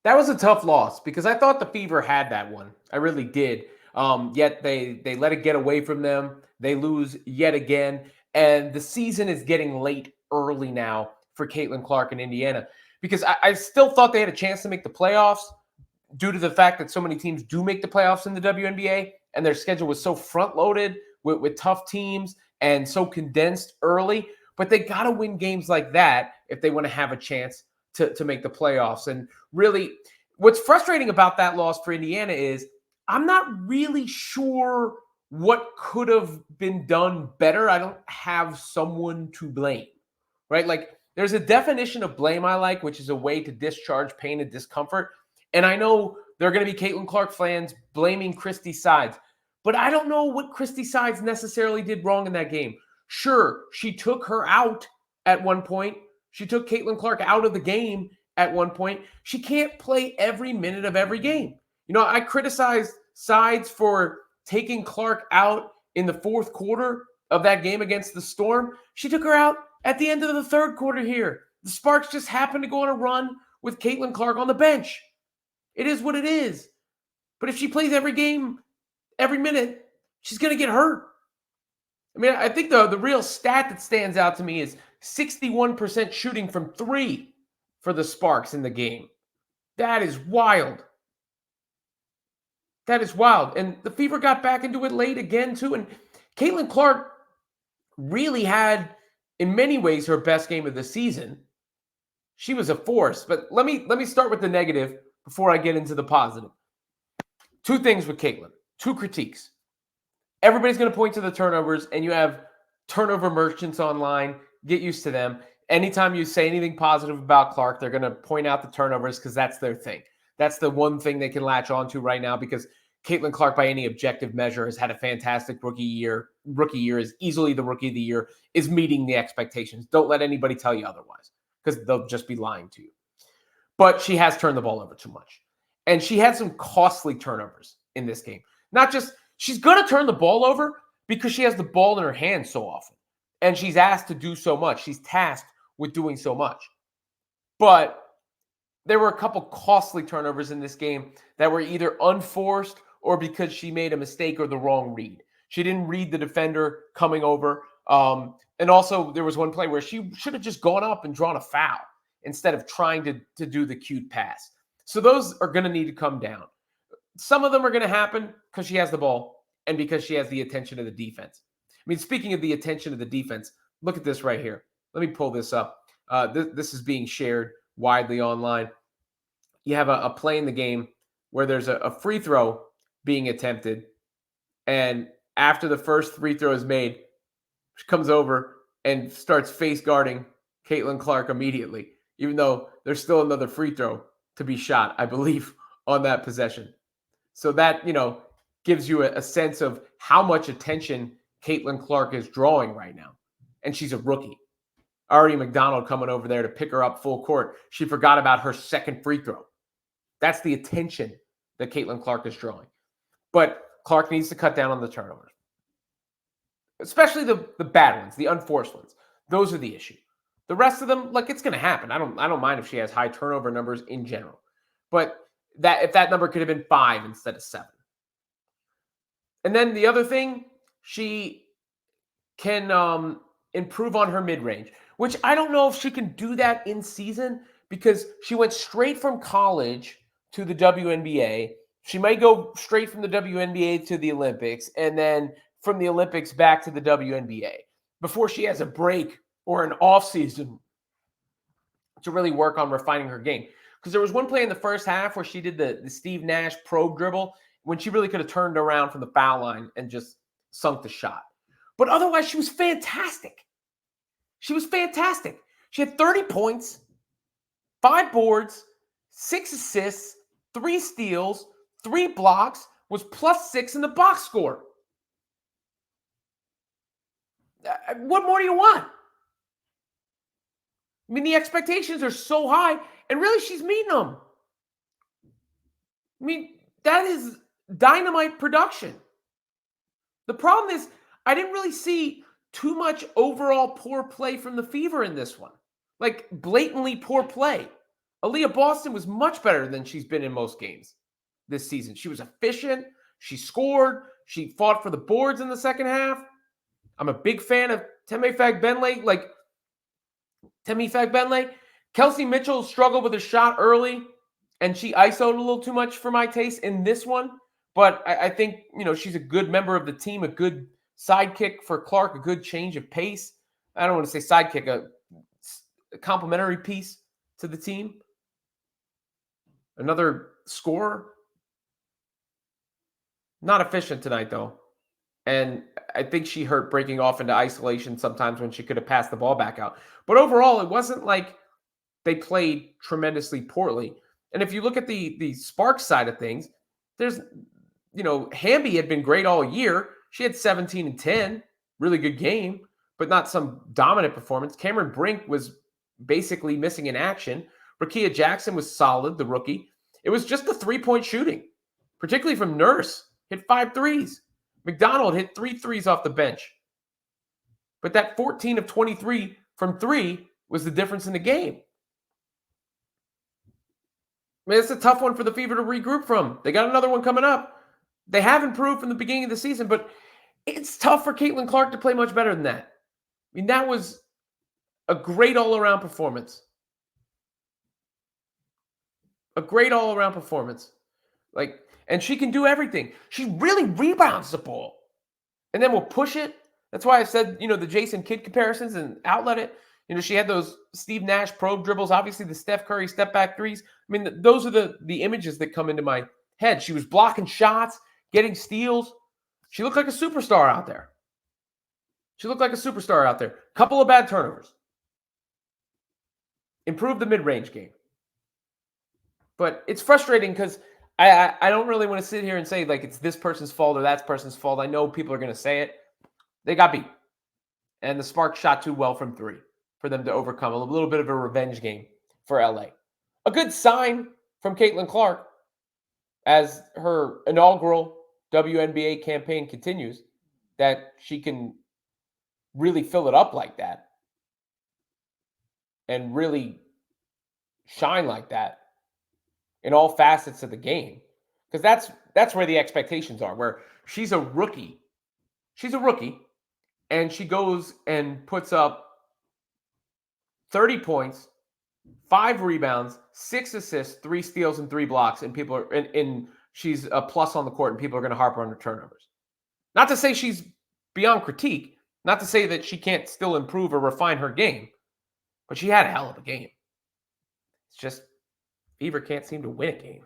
That was a tough loss because I thought the Fever had that one. I really did. Yet they let it get away from them. They lose yet again, and the season is getting late early now for Caitlin Clark in Indiana because I still thought they had a chance to make the playoffs due to the fact that so many teams do make the playoffs in the WNBA and their schedule was so front loaded with tough teams and so condensed early. But they got to win games like that if they want to have a chance to make the playoffs. And really, what's frustrating about that loss for Indiana is I'm not really sure what could have been done better. I don't have someone to blame, right? Like, there's a definition of blame I like, which is a way to discharge pain and discomfort. And I know there are going to be Caitlin Clark fans blaming Christy Sides, but I don't know what Christy Sides necessarily did wrong in that game. Sure, she took her out at one point. She took Caitlin Clark out of the game at one point. She can't play every minute of every game. You know, I criticized Sides for taking Clark out in the fourth quarter of that game against the Storm. She took her out at the end of the third quarter here. The Sparks just happened to go on a run with Caitlin Clark on the bench. It is what it is. But if she plays every game, every minute, she's going to get hurt. I mean, I think the real stat that stands out to me is 61% shooting from three for the Sparks in the game. That is wild. That is wild. And the Fever got back into it late again, too. And Caitlin Clark really had, in many ways, her best game of the season. She was a force. But let me start with the negative before I get into the positive. Two things with Caitlin, two critiques. Everybody's going to point to the turnovers, and you have turnover merchants online. Get used to them. Anytime you say anything positive about Clark, they're going to point out the turnovers because that's their thing. That's the one thing they can latch onto right now because Caitlin Clark, by any objective measure, has had a fantastic rookie year. Rookie year is easily the rookie of the year, is meeting the expectations. Don't let anybody tell you otherwise because they'll just be lying to you. But she has turned the ball over too much. And she had some costly turnovers in this game. Not just, she's going to turn the ball over because she has the ball in her hand so often. And she's asked to do so much. She's tasked with doing so much. But there were a couple costly turnovers in this game that were either unforced or because she made a mistake or the wrong read. She didn't read the defender coming over. And also, there was one play where she should have just gone up and drawn a foul instead of trying to do the cute pass. So those are going to need to come down. Some of them are going to happen because she has the ball and because she has the attention of the defense. I mean, speaking of the attention of the defense, look at this right here. Let me pull this up. This is being shared widely online. You have a play in the game where there's a free throw being attempted. And after the first free throw is made, she comes over and starts face guarding Caitlin Clark immediately, even though there's still another free throw to be shot, I believe, on that possession. So that, gives you a sense of how much attention Caitlin Clark is drawing right now. And she's a rookie. Ari McDonald coming over there to pick her up full court. She forgot about her second free throw. That's the attention that Caitlin Clark is drawing. But Clark needs to cut down on the turnovers, especially the bad ones, the unforced ones. Those are the issue. The rest of them, it's going to happen. I don't mind if she has high turnover numbers in general, but if that number could have been 5 instead of 7. And then the other thing, she can improve on her mid-range, which I don't know if she can do that in season because she went straight from college to the WNBA. She might go straight from the WNBA to the Olympics and then from the Olympics back to the WNBA before she has a break or an offseason to really work on refining her game. Because there was one play in the first half where she did the Steve Nash probe dribble when she really could have turned around from the foul line and just sunk the shot. But otherwise, she was fantastic. She was fantastic. She had 30 points, 5 boards, 6 assists, 3 steals, 3 blocks, was +6 in the box score. What more do you want? I mean, the expectations are so high, and really, she's meeting them. I mean, that is dynamite production. The problem is, I didn't really see too much overall poor play from the Fever in this one. Blatantly poor play. Aaliyah Boston was much better than she's been in most games this season. She was efficient. She scored. She fought for the boards in the second half. I'm a big fan of Temi Fagbenle. Kelsey Mitchell struggled with a shot early, and she ISO'd a little too much for my taste in this one. But I think, she's a good member of the team, a good sidekick for Clark, a good change of pace. I don't want to say sidekick, a complimentary piece to the team. Another scorer. Not efficient tonight, though. And I think she hurt breaking off into isolation sometimes when she could have passed the ball back out. But overall, it wasn't like they played tremendously poorly. And if you look at the Sparks side of things, there's, Hamby had been great all year. She had 17 and 10, really good game, but not some dominant performance. Cameron Brink was basically missing in action. Rakia Jackson was solid, the rookie. It was just the three-point shooting, particularly from Nurse. Hit 5 threes. McDonald hit 3 threes off the bench. But that 14 of 23 from 3 was the difference in the game. I mean, it's a tough one for the Fever to regroup from. They got another one coming up. They have improved from the beginning of the season, but it's tough for Caitlin Clark to play much better than that. I mean, that was a great all-around performance. A great all-around performance. And she can do everything. She really rebounds the ball. And then we'll push it. That's why I said, the Jason Kidd comparisons and outlet it. She had those Steve Nash probe dribbles, obviously the Steph Curry step back threes. I mean, those are the images that come into my head. She was blocking shots, getting steals. She looked like a superstar out there. Couple of bad turnovers. Improved the mid-range game. But it's frustrating because I don't really want to sit here and say, it's this person's fault or that person's fault. I know people are going to say it. They got beat. And the Sparks shot too well from 3 for them to overcome. A little bit of a revenge game for LA. A good sign from Caitlin Clark as her inaugural WNBA campaign continues that she can really fill it up like that and really shine like that in all facets of the game. Because that's where the expectations are, where she's a rookie. And she goes and puts up 30 points, 5 rebounds, 6 assists, 3 steals, and 3 blocks, and people are she's a plus on the court, and people are going to harp on her turnovers. Not to say she's beyond critique, not to say that she can't still improve or refine her game, but she had a hell of a game. It's just Fever can't seem to win a game.